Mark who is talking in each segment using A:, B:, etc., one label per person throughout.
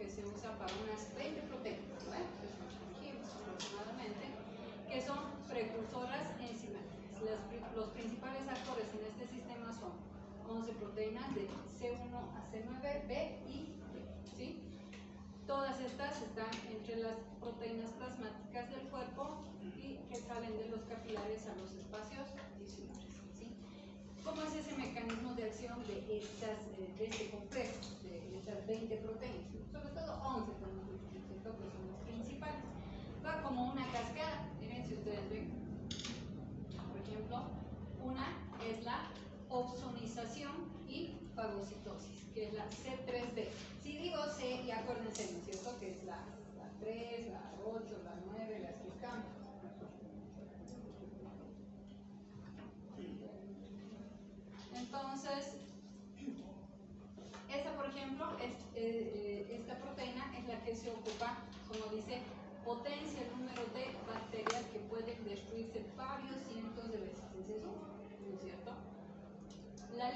A: que se usa para unas 20 proteínas, ¿no? Que son genes aproximadamente, que son precursoras enzimáticas. Los principales actores en este sistema son 11 proteínas de C1 a C9, B y D, ¿sí? Todas estas están entre las proteínas plasmáticas del cuerpo y que salen de los capilares a los espacios tisulares, ¿sí? ¿Cómo es ese mecanismo de acción de este complejo, de estas 20 proteínas? Sobre todo 11, tenemos dicho, que son las principales. Va como una cascada. Miren, si ustedes ven, por ejemplo, una es la opsonización y fagocitosis, que es la C3b. Si digo C, y acuérdense, ¿no es cierto?, que es la 3, la 8, la 9, las que están. Entonces, esta, por ejemplo, esta proteína es la que se ocupa, como dice, potencia el número de bacterias que pueden destruirse varios cientos de veces. ¿Es eso? ¿No es cierto? La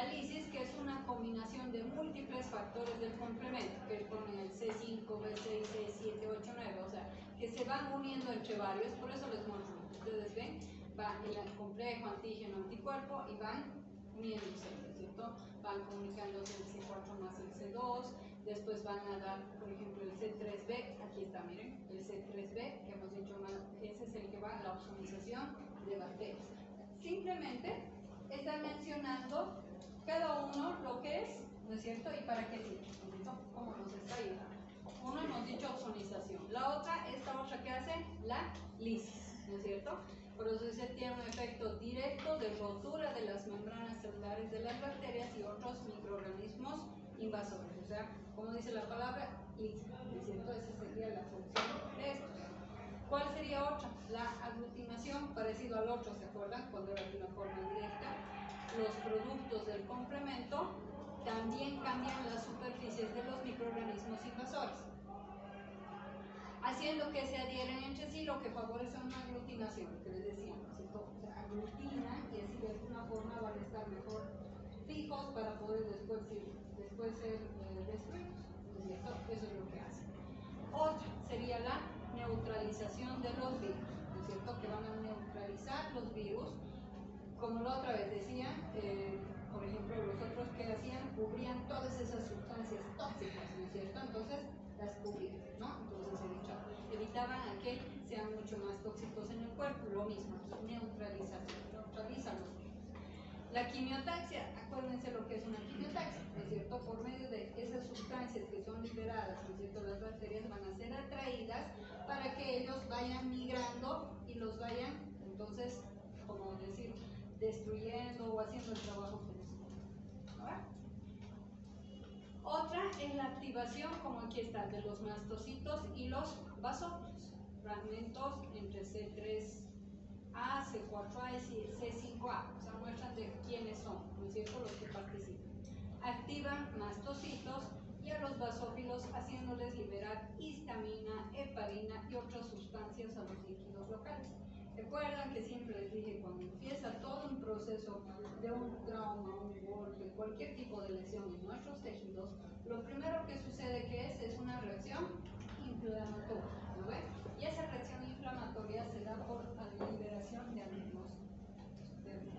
A: lisis, que es una combinación de múltiples factores del complemento, que ponen el C5, B6, C7, 8, 9, o sea, que se van uniendo entre varios, por eso les muestro. Ustedes ven, va el complejo antígeno-anticuerpo y van uniéndose, ¿no es cierto? Van comunicándose el C4 más el C2, después van a dar, por ejemplo, el C3b, aquí está, miren, el C3b, que hemos dicho, ese es el que va a la opsonización de bacterias. Simplemente están mencionando cada uno lo que es, ¿no es cierto? Y para qué sirve, ¿no es cierto? ¿Cómo nos está ayudando? Uno hemos dicho opsonización, la otra, esta otra que hace, la lisis, ¿no es cierto? Por eso dice, tiene un efecto directo de rotura de las membranas celulares de las bacterias y otros microorganismos invasores. O sea, como dice la palabra, lisis, ¿no es cierto? Esa sería la función de esto. ¿Cuál sería otra? La aglutinación, parecido al otro, ¿se acuerdan? Cuando era de una forma directa. Los productos del complemento también cambian las superficies de los microorganismos invasores, haciendo que se adhieren entre sí, lo que favorece una aglutinación, lo que les decía, ¿no es cierto? O sea, aglutinan y así de alguna forma van a estar mejor fijos para poder después ser destruidos, ¿no es cierto? Eso es lo que hace. Otra sería la neutralización de los virus, ¿no es cierto? Que van a neutralizar los virus, como la otra vez decía, por ejemplo, los otros que hacían, cubrían todas esas sustancias tóxicas, ¿no es cierto? Entonces, las cubrían, ¿no? Entonces, evitaban a que sean mucho más tóxicos en el cuerpo. Lo mismo aquí, neutraliza los virus. La quimiotaxia, acuérdense lo que es una quimiotaxia, ¿no es cierto? Por medio de esas sustancias que son liberadas, ¿no es cierto? Las bacterias van a ser atraídas para que ellos vayan migrando y los vayan, entonces, como decir, destruyendo o haciendo el trabajo que necesitan. ¿Ahora? Otra es la activación, como aquí está, de los mastocitos y los basófilos, fragmentos entre C3A, C4A y C5A, o sea, muestran de quiénes son, ¿no es cierto?, los que participan. Activan mastocitos y a los basófilos haciéndoles liberar histamina, heparina y otras sustancias a los líquidos locales. Recuerdan que siempre les dije, cuando empieza todo un proceso de un trauma, un golpe, cualquier tipo de lesión en nuestros tejidos, lo primero que sucede es una reacción inflamatoria, ¿no ven? Y esa reacción inflamatoria se da por la liberación de algunas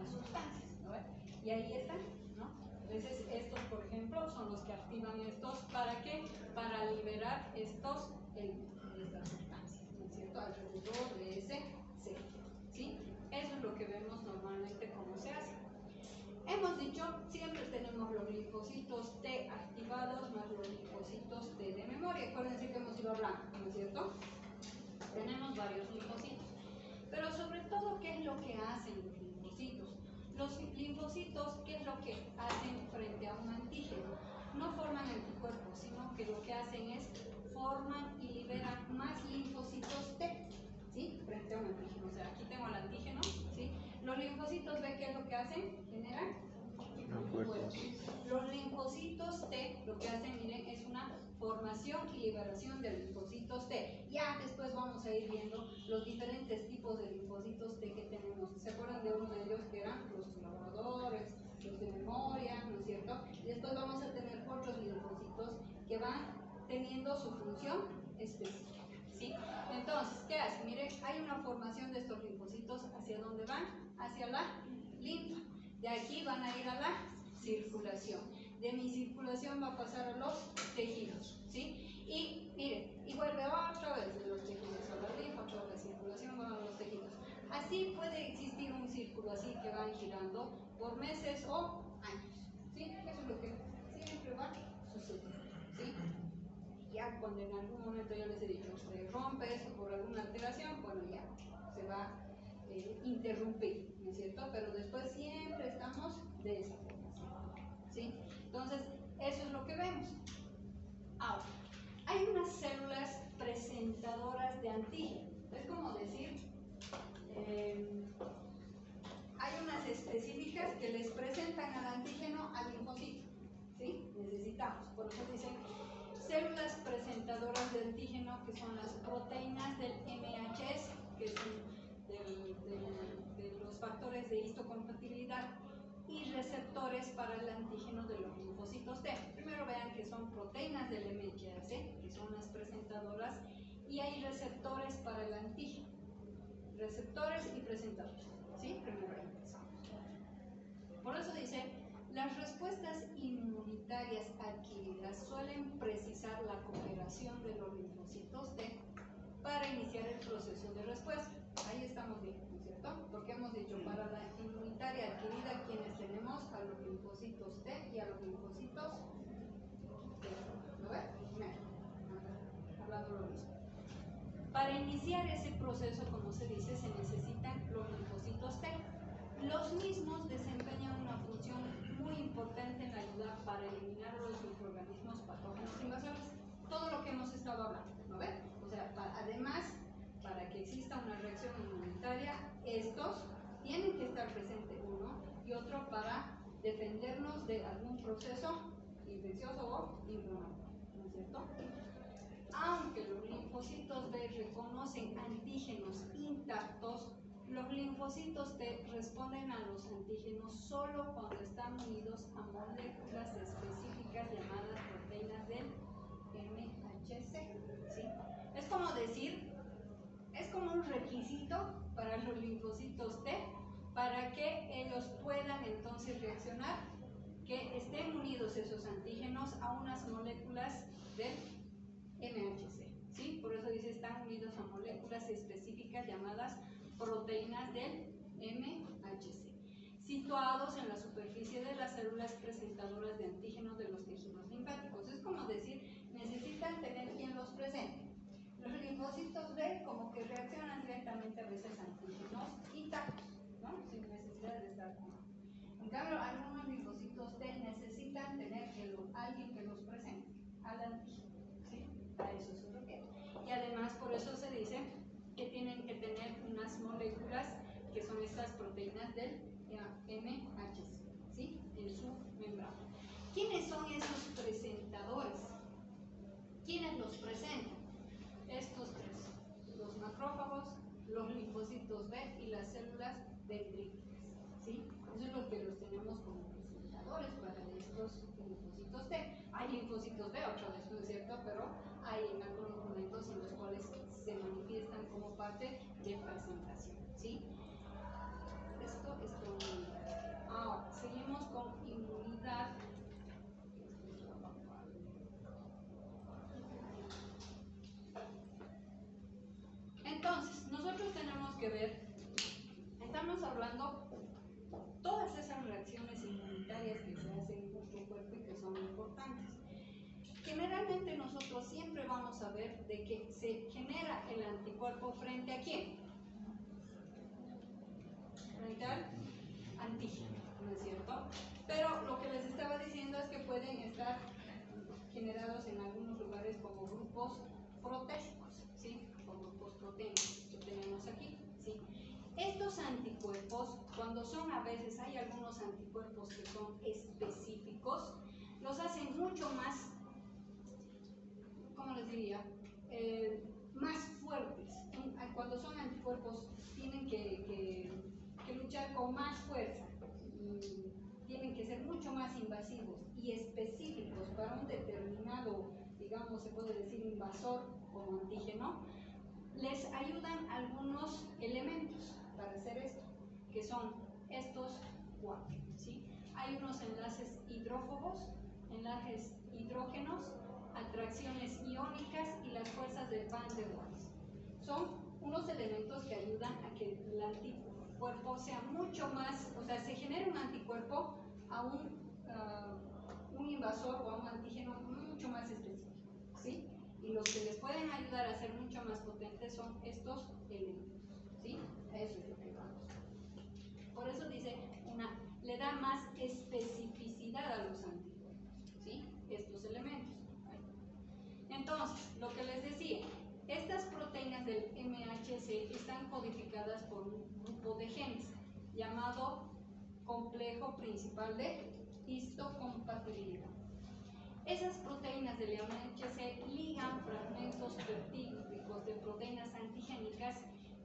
A: sustancias, ¿no ven? Y ahí están, ¿no? Entonces estos, por ejemplo, son los que activan estos, ¿para qué? Para liberar estas sustancias, ¿no es cierto? Alrededor de ese centro, ¿sí? Eso es lo que vemos normalmente cómo se hace. Hemos dicho, siempre tenemos los linfocitos T activados más los linfocitos T de memoria. Acuérdense que hemos ido hablando, ¿no es cierto? Tenemos varios linfocitos. Pero sobre todo, ¿qué es lo que hacen los linfocitos? Los linfocitos, ¿qué es lo que hacen frente a un antígeno? No forman anticuerpos, sino que lo que hacen es forman y liberan más linfocitos T, ¿sí? Frente a un antígeno. O sea, aquí tengo el antígeno, ¿sí? Los linfocitos B, ¿qué es lo que hacen? Generan anticuerpos. Los linfocitos T, lo que hacen, miren, es una formación y liberación de linfocitos T. Ya después vamos a ir viendo los diferentes tipos de linfocitos T que tenemos. ¿Se acuerdan de uno de ellos que eran los colaboradores, los de memoria, ¿no es cierto? Y después vamos a tener otros linfocitos que van van teniendo su función específica, ¿sí? Entonces, ¿qué hace? Miren, hay una formación de estos linfocitos. ¿Hacia dónde van? Hacia la linfa. De aquí van a ir a la circulación. De mi circulación va a pasar a los tejidos, ¿sí? Y miren, y vuelve otra vez de los tejidos a la linfa, otra vez circulación, van a los tejidos. Así puede existir un círculo así que van girando por meses o años, ¿sí? Eso es lo que siempre va sucediendo, ¿sí? Ya cuando en algún momento yo les he dicho, se rompe esto por alguna alteración, bueno, ya se va a interrumpir, ¿no es cierto? Pero después siempre estamos de esa forma, ¿sí? Entonces, eso es lo que vemos. Ahora, hay unas células presentadoras de antígeno. Es como decir, hay unas específicas que les presentan al antígeno al linfocito, ¿sí? Necesitamos, por eso dicen células presentadoras de antígeno, que son las proteínas del MHS, que son de los factores de histocompatibilidad, y receptores para el antígeno de los linfocitos T. Primero vean que son proteínas del MHS, que son las presentadoras, y hay receptores para el antígeno. Receptores y presentadores, ¿sí? Primero ahí empezamos. Por eso dice, las respuestas inmunitarias adquiridas suelen precisar la cooperación de los linfocitos T para iniciar el proceso de respuesta. Ahí estamos bien, ¿no es cierto? Porque hemos dicho, para la inmunitaria adquirida, quienes tenemos a los linfocitos T y a los linfocitos T. ¿Lo ven? Hablando lo mismo. Para iniciar ese proceso, como se dice, se necesitan los linfocitos T. Los mismos desempeñan una función muy importante en la ayuda para eliminar los microorganismos patógenos invasores. Todo lo que hemos estado hablando, ¿no ven? O sea, además, para que exista una reacción inmunitaria, estos tienen que estar presentes uno y otro para defendernos de algún proceso infeccioso o inflamatorio, ¿no es cierto? Aunque los linfocitos B reconocen antígenos intactos, los linfocitos T responden a los antígenos solo cuando están unidos a moléculas específicas llamadas proteínas del MHC, ¿sí? Es como decir, es como un requisito para los linfocitos T para que ellos puedan entonces reaccionar, que estén unidos esos antígenos a unas moléculas del MHC, ¿sí? Por eso dice, están unidos a moléculas específicas llamadas proteínas del MHC, situados en la superficie de las células presentadoras de antígenos de los tejidos linfáticos. Es como decir, necesitan tener quien los presente. Los linfocitos B como que reaccionan directamente a veces a antígenos intactos, ¿no? Sin necesidad de estar con. En cambio, algunos linfocitos T necesitan tener alguien que los presente al antígeno, ¿sí? A eso se refiere. Y además, por eso se dice que tienen que tener unas moléculas que son estas proteínas del MHC, ¿sí? En su membrana. ¿Quiénes son esos presentadores? ¿Quiénes los presentan? Estos tres: los macrófagos, los linfocitos B y las células dendríticas, ¿sí? Eso es lo que los tenemos como presentadores para estos linfocitos T. Hay linfocitos B, otra vez, ¿no es cierto? Pero hay en algunos momentos en los cuales se manifiestan como parte de presentación, ¿sí? Esto es con inmunidad. Ahora, seguimos con inmunidad. Entonces, nosotros tenemos que ver, estamos hablando todas esas reacciones inmunitarias que se hacen en nuestro cuerpo y que son importantes. Generalmente nosotros siempre vamos a ver de que se genera el anticuerpo frente a quién. Frente al antígeno, ¿no es cierto? Pero lo que les estaba diciendo es que pueden estar generados en algunos lugares como grupos proteicos, ¿sí? Como grupos proteicos que tenemos aquí, ¿sí? Estos anticuerpos, cuando son a veces, hay algunos anticuerpos que son específicos, los hacen mucho más, ¿cómo les diría? Más fuertes. Cuando son anticuerpos tienen que luchar con más fuerza, tienen que ser mucho más invasivos y específicos para un determinado digamos, se puede decir invasor como antígeno, les ayudan algunos elementos para hacer esto, que son estos cuatro, ¿sí? Hay unos enlaces hidrófobos, enlaces hidrógenos, atracciones iónicas y las fuerzas de Van der Waals. Son unos elementos que ayudan a que el anticuerpo sea mucho más, o sea, se genere un anticuerpo a un invasor o a un antígeno mucho más específico, ¿sí? Y los que les pueden ayudar a ser mucho más potentes son estos elementos, ¿sí? Eso es lo que vamos. Por eso dice, le da más especificidad a los anticuerpos, ¿sí? Estos elementos. Entonces, lo que les decía, estas proteínas del MHC están codificadas por un grupo de genes llamado complejo principal de histocompatibilidad. Esas proteínas del MHC ligan fragmentos peptídicos de proteínas antigénicas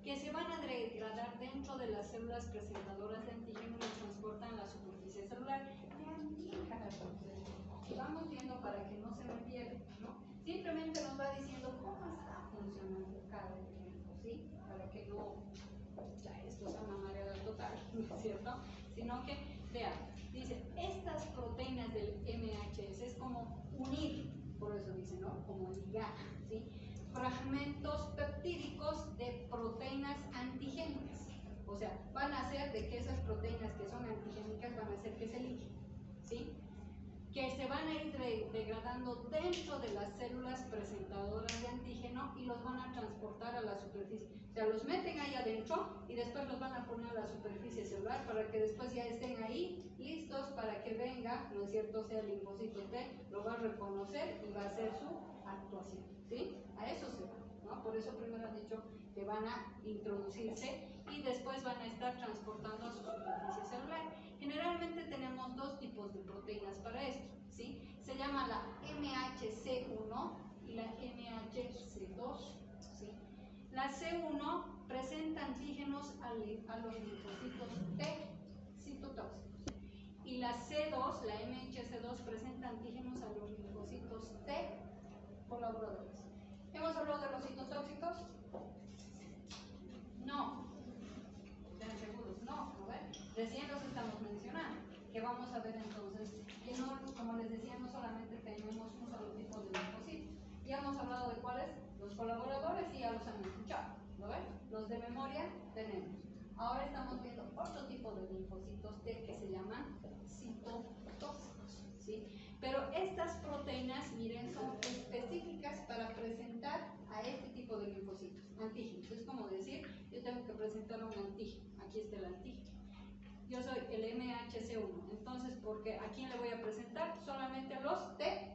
A: que se van a degradar dentro de las células presentadoras de antígeno y transportan a la superficie celular. Vean bien cada proceso. Y vamos viendo para que no se me pierda, ¿no? Simplemente nos va diciendo cómo está funcionando cada elemento, ¿sí? Para que no esto sea una mareada total, ¿no es cierto? Sino que, vean, dice, estas proteínas del MHS es como unir, por eso dice, ¿no? Como ligar, ¿sí? Fragmentos peptídicos de proteínas antigénicas. O sea, van a hacer de que esas proteínas que son antigénicas van a hacer que se liguen, ¿sí? Que se van a ir degradando dentro de las células presentadoras de antígeno y los van a transportar a la superficie. O sea, los meten ahí adentro y después los van a poner a la superficie celular para que después ya estén ahí listos para que venga, ¿no es cierto?, sea el linfocito T, lo va a reconocer y va a hacer su actuación, ¿sí? A eso se va, ¿no? Por eso primero han dicho que van a introducirse y después van a estar transportando a su superficie celular. Generalmente tenemos dos tipos de proteínas para esto, ¿sí? Se llama la MHC1 y la MHC2, ¿sí? La C1 presenta antígenos a los linfocitos T citotóxicos y la C2, la MHC2, presenta antígenos a los linfocitos T colaboradores. ¿Hemos hablado de los citotóxicos? No. ¿Están seguros? No, ¿no ven? Recién los estamos mencionando, que vamos a ver entonces, que no, como les decía, no solamente tenemos un solo tipo de linfocitos. Ya hemos hablado de cuáles, los colaboradores, y ya los han escuchado, ¿no ven? Los de memoria tenemos. Ahora estamos viendo otro tipo de linfocitos T que se llaman citotóxicos, ¿sí? Pero estas proteínas, miren, son específicas para presentar a este tipo de linfocitos, antígenos. Es como decir, yo tengo que presentar un antígeno, aquí está el antígeno. Yo soy el MHC1, entonces, porque ¿a quién le voy a presentar? Solamente a los T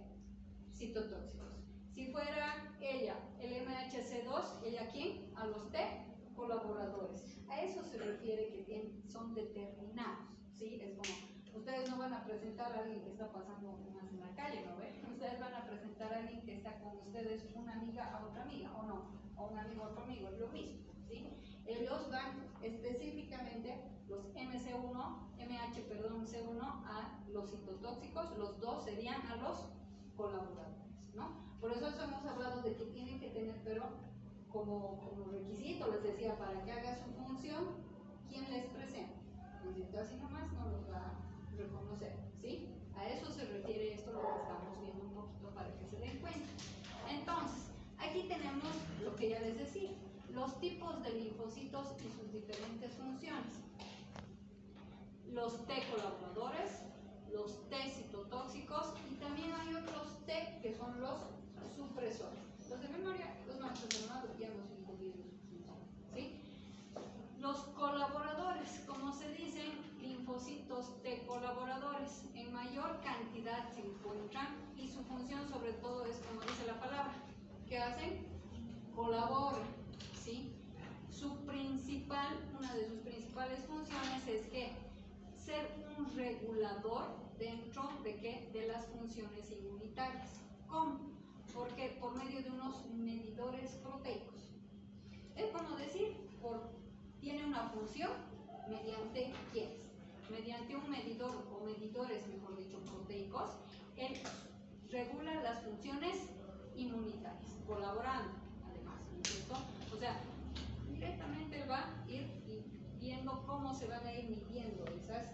A: citotóxicos. Si fuera ella, el MHC2, ¿ella a quién? A los T colaboradores. A eso se refiere que son determinados, ¿sí? Es como, ustedes no van a presentar a alguien que está pasando más en la calle, ¿no ven? Ustedes van a presentar a alguien que está con ustedes, una amiga a otra amiga, o no, o un amigo a otro amigo, es lo mismo, ¿sí? Ellos van específicamente, los C1 a los citotóxicos, los dos serían a los colaboradores, ¿no? Por eso hemos hablado de que tienen que tener, pero como requisito, les decía, para que haga su función, ¿quién les presenta? Necesito así nomás no los va a reconocer, ¿sí? A eso se refiere esto, lo que estamos viendo un poquito para que se den cuenta. Entonces, aquí tenemos lo que ya les decía, los tipos de linfocitos y sus diferentes funciones. Los T colaboradores, los T citotóxicos y también hay otros T que son los supresores. Los de memoria, los maestros de nuevo ya hemos incluido su función, ¿sí? Los colaboradores, como se dicen, linfocitos T colaboradores, en mayor cantidad se encuentran y su función sobre todo es, como dice la palabra, ¿qué hacen? Colaboran, ¿sí? Una de sus principales funciones es que ser un regulador dentro de ¿qué? De las funciones inmunitarias. ¿Cómo? Porque por medio de unos medidores proteicos. Es como decir, tiene una función mediante ¿quiénes? Mediante un medidor o medidores, mejor dicho, proteicos, él regula las funciones inmunitarias, colaborando además, ¿no es cierto? O sea, directamente él va a ir viendo cómo se van a ir midiendo esas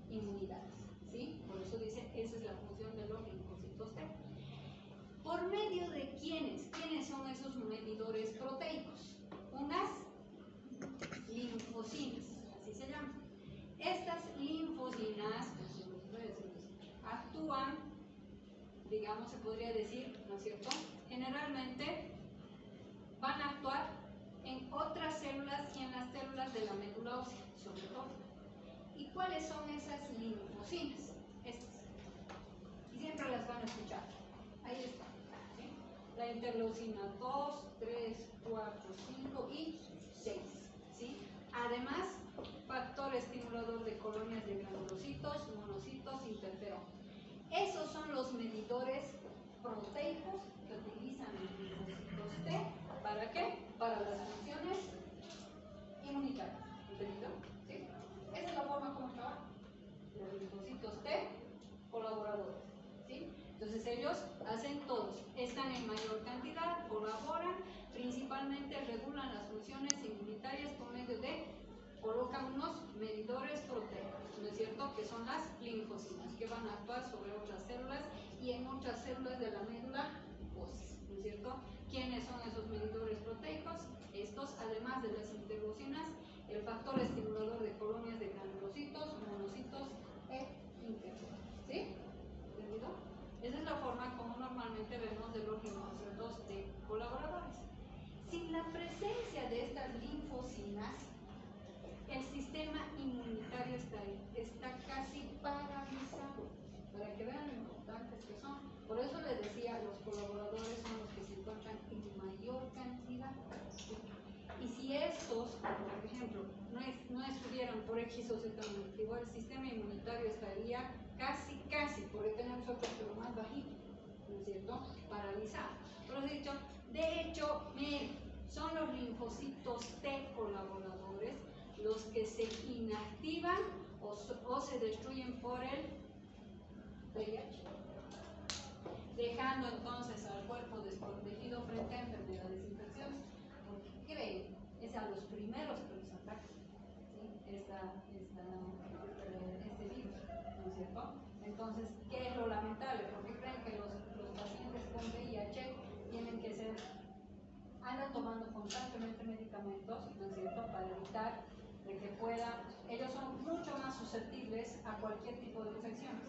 A: inmunidades, ¿sí? Por eso dice, esa es la función de los linfocitos T. ¿Por medio de quiénes? ¿Quiénes son esos medidores proteicos? Unas linfocinas, así se llaman. Estas linfocinas actúan, digamos, se podría decir, ¿no es cierto? Generalmente van a actuar en otras células y en las células de la médula ósea, sobre todo. ¿Y cuáles son esas linfocinas? Estas. Y siempre las van a escuchar. Ahí está. ¿Sí? La interleucina 2, 3, 4, 5 y 6. ¿Sí? Además, factor estimulador de colonias de granulocitos, monocitos, interferón. Esos son los medidores proteicos que utilizan los linfocitos T. ¿Para qué? Para las funciones inmunitarias. ¿Entendido? ¿Sí? Esa es la forma como trabajan los linfocitos T colaboradores. ¿Sí? Entonces ellos hacen todos, están en mayor cantidad, colaboran, principalmente regulan las funciones inmunitarias por medio de, colocan unos medidores proteicos, ¿no es cierto? Que son las linfocinas, que van a actuar sobre otras células y en otras células de la médula ósea, ¿no es cierto? ¿Quiénes son esos medidores proteicos? Estos, además de las interleucinas, el factor estimulador de colonias de granulocitos, monocitos e interferón. ¿Sí? ¿Entendido? Esa es la forma como normalmente vemos de los linfocitos de colaboradores. Sin la presencia de estas linfocinas, el sistema inmunitario está casi paralizado, para que vean lo importantes que son. Por eso les decía, los colaboradores son los que se encuentran en mayor cantidad. Y si estos, por ejemplo, no estuvieran por X o Z motivo, el sistema inmunitario estaría casi, porque tenemos otro pero más bajito, ¿no es cierto? Paralizado. Pero de hecho, miren, son los linfocitos T colaboradores los que se inactivan o se destruyen por el VIH, dejando entonces al cuerpo desprotegido frente a enfermedades e infecciones. Porque, ¿qué ven? Es a los primeros que los ataca, ¿sí? Este virus, ¿no es cierto? Entonces, ¿qué es lo lamentable? Porque creen que los pacientes con VIH tienen que ser, andan tomando constantemente medicamentos, ¿no es cierto?, para evitar de que ellos son mucho más susceptibles a cualquier tipo de infecciones.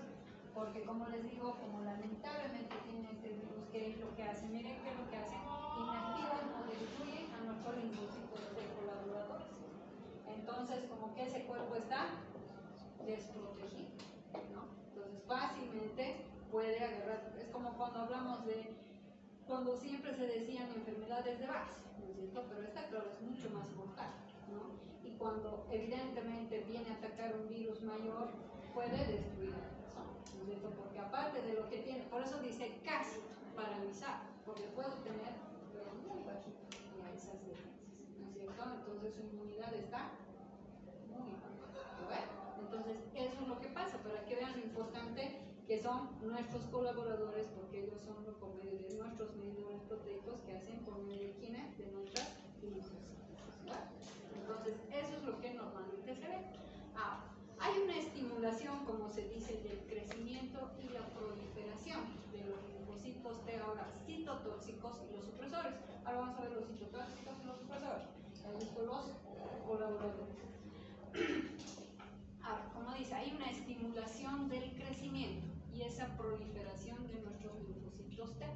A: Porque como les digo, como lamentablemente tienen este virus, ¿qué es lo que hacen? Miren qué es lo que hacen, inactivan o destruyen a nuestros linfocitos de colaboradores. Entonces, como que ese cuerpo está desprotegido, ¿no? Entonces, fácilmente puede agarrar, es como cuando hablamos cuando siempre se decían enfermedades de base, ¿no es cierto? Pero esta, claro, es mucho más mortal, ¿no? Y cuando evidentemente viene a atacar un virus mayor, puede destruir a la persona, ¿no es cierto? Porque aparte de lo que tiene, por eso dice casi paralizado, porque puede tener, pero muy bajito, esas defensas, ¿no es cierto? Entonces su inmunidad está muy baja, ¿lo ven? Entonces eso es lo que pasa, para que vean lo importante que son nuestros colaboradores, porque ellos son por medio de nuestros medidores proteicos que hacen por medio de quienes, de nuestras linfocitos. Entonces, eso es lo que normalmente se ve. Hay una estimulación, como se dice, del crecimiento y la proliferación de los linfocitos T, ahora citotóxicos y los supresores. Ahora vamos a ver los citotóxicos y los supresores. Son los colaboradores. Ahora, como dice, hay una estimulación del crecimiento y esa proliferación de nuestros linfocitos T.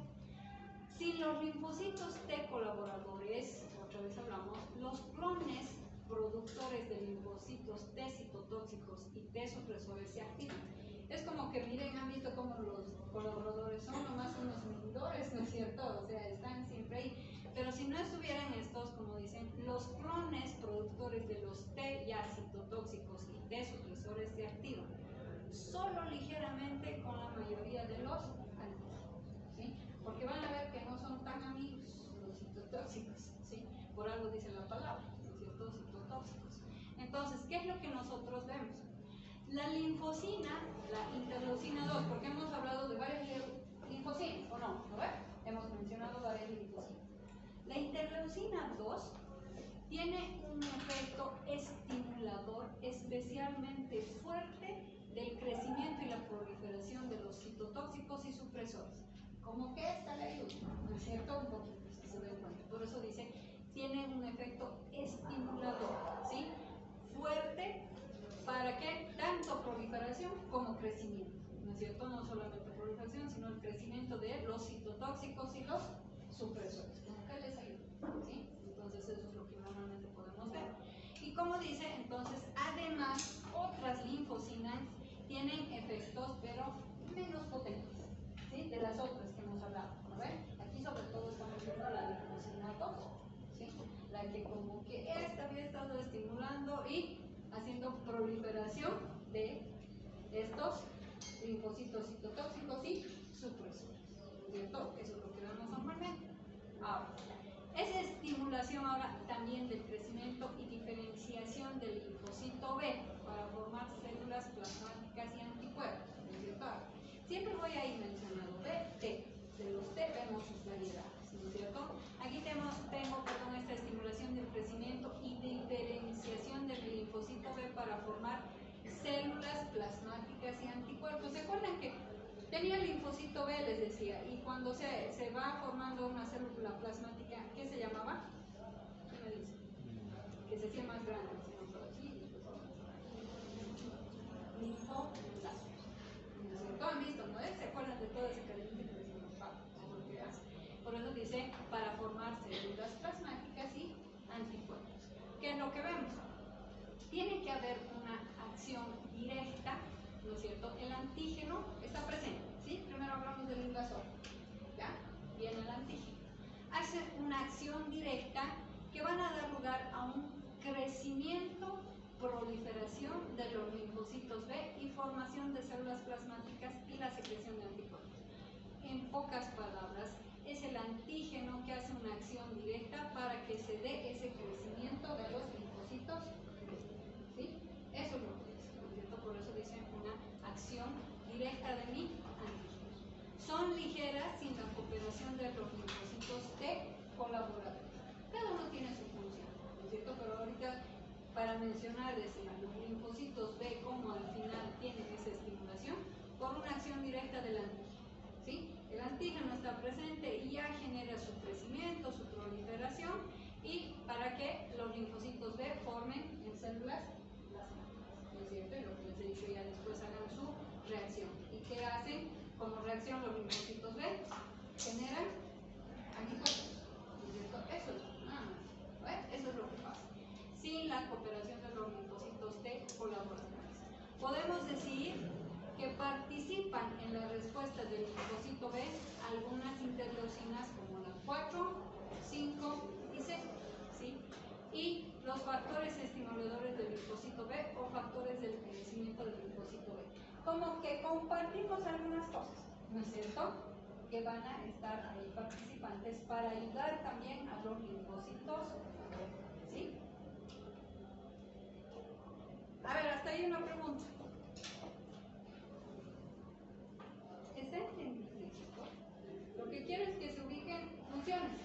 A: Si los linfocitos T colaboradores, otra vez hablamos, los clones productores de linfocitos T citotóxicos y T supresores se activan. Es como que miren, han visto cómo los colaboradores son nomás unos medidores, ¿no es cierto? O sea, están siempre ahí. Pero si no estuvieran estos, como dicen, los clones productores de los T ya citotóxicos y T supresores se activan solo ligeramente con la mayoría de los antígenos, ¿sí? Porque van a ver que no son tan amigos los citotóxicos, ¿sí? Por algo dice la palabra, ¿no es cierto? Citotóxicos. Entonces, ¿qué es lo que nosotros vemos? La linfocina, la interleucina 2, porque hemos hablado de varias linfocinas, ¿o no? ¿No ves? hemos mencionado varias linfocinas. La interleucina 2 tiene un efecto estimulador especialmente fuerte del crecimiento y la proliferación de los citotóxicos y supresores. Como que esta le ayuda, ¿no es cierto? Un poquito, si se den cuenta. Por eso dice, tiene un efecto estimulador, ¿sí? Fuerte, ¿para qué? Tanto proliferación como crecimiento, ¿no es cierto? No solamente proliferación, sino el crecimiento de los citotóxicos y los supresores. Como que les ayuda, ¿sí? Entonces eso es lo que normalmente podemos ver. Y como dice, entonces, además, otras linfocinas tienen efectos, pero menos potentes, ¿sí? De las otras que hemos hablado, ¿no ven? Aquí sobre todo estamos viendo la linfocina 2, ¿sí? La que como que esta había estado estimulando y haciendo proliferación de estos linfocitos citotóxicos y supresores, ¿no es cierto? Eso es lo que vemos normalmente. Ahora, esa estimulación ahora también del crecimiento y diferenciación del linfocito B para formar células plasmáticas y anticuerpos, ¿no es cierto? Siempre voy a ir mencionando B, T. De los T vemos sus variedades, ¿no es cierto? Aquí tengo esta estimulación del crecimiento y diferenciación del linfocito B para formar células plasmáticas y anticuerpos. ¿Se acuerdan que tenía el linfocito B, les decía, y cuando se va formando una célula plasmática, ¿qué se llamaba? ¿Qué me dice? Que se hacía más grande, linfoblastos. ¿Han visto, no es? ¿Se acuerdan de todo ese caliente que decimos? Por eso dice, para formar células plasmáticas y anticuerpos. ¿Qué es lo que vemos? Tiene que haber una acción directa, ¿no es cierto? El antígeno está presente, ¿sí? Primero hablamos del invasor, ¿ya? Viene el antígeno. Hace una acción directa que van a dar lugar a un crecimiento, proliferación de los linfocitos B y formación de células plasmáticas y la secreción de anticuerpos. En pocas palabras, es el antígeno que hace una acción directa para que se dé ese crecimiento de los linfocitos B, ¿sí? Eso es lo que es, ¿no es cierto? Por eso dicen una acción directa de mi antígeno. Son ligeras sin la cooperación de los linfocitos T colaboradores. Cada uno tiene su función, ¿no es cierto? Pero ahorita, para mencionar desde los linfocitos B, como al final tienen esa estimulación, por una acción directa del antígeno, ¿sí? El antígeno está presente y ya genera su crecimiento, su proliferación, y para que los linfocitos B formen en células plasmáticas, ¿no es cierto? Y lo que les he dicho, ya después hagan su reacción. ¿Y qué hacen como reacción los linfocitos B? Generan anticuerpos, ¿no es cierto? Eso es nada más, ¿ves? Eso es lo que pasa. Sin la cooperación de los linfocitos T colaboradores. Podemos decir que participan en la respuesta del linfocito B algunas interleucinas como la 4, 5 y 6, ¿sí? Y los factores estimuladores del linfocito B o factores del crecimiento del linfocito B. Como que compartimos algunas cosas, ¿no es cierto? Que van a estar ahí participantes para ayudar también a los linfocitos, ¿sí? A ver, hasta ahí una pregunta. ¿Está entendido esto? Lo que quiero es que se ubiquen funciones,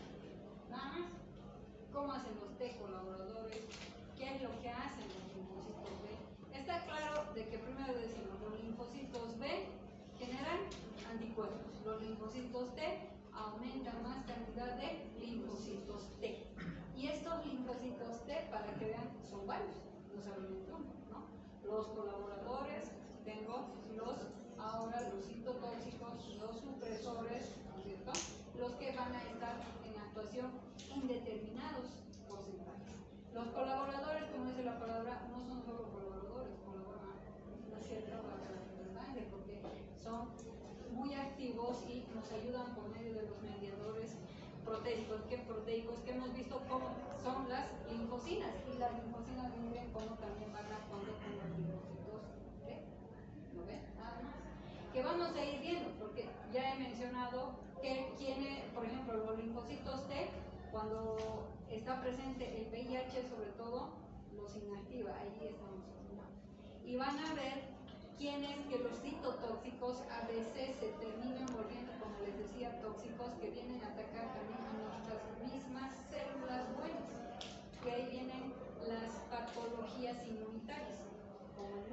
A: nada más. ¿Cómo hacen los T colaboradores? ¿Qué es lo que hacen los linfocitos B? Está claro de que primero decimos, los linfocitos B generan anticuerpos. Los linfocitos T aumentan más cantidad de linfocitos T. Y estos linfocitos T, para que vean, son varios, no solamente uno, ¿no? Los colaboradores, tengo ahora los citotóxicos, los supresores, ¿no es cierto? Los que van a estar en actuación en determinados porcentajes. Los colaboradores, como dice la palabra, no son solo colaboradores, colaboran una cierta redundancia porque son muy activos y nos ayudan por medio de los mediadores proteicos. ¿Qué proteicos? Que hemos visto cómo son las linfocinas, y las linfocinas miren cómo también van actuando con los linfocitos T. ¿Lo ven? Nada más. Que vamos a ir viendo, porque ya he mencionado que por ejemplo, los linfocitos T, cuando está presente el VIH, sobre todo, los inactiva. Ahí estamos hablando. Y van a ver quiénes que los citotóxicos a veces se terminan volviendo, como les decía, tóxicos que vienen a atacar también a nuestras mismas células buenas. Y ahí vienen las patologías inmunitarias, como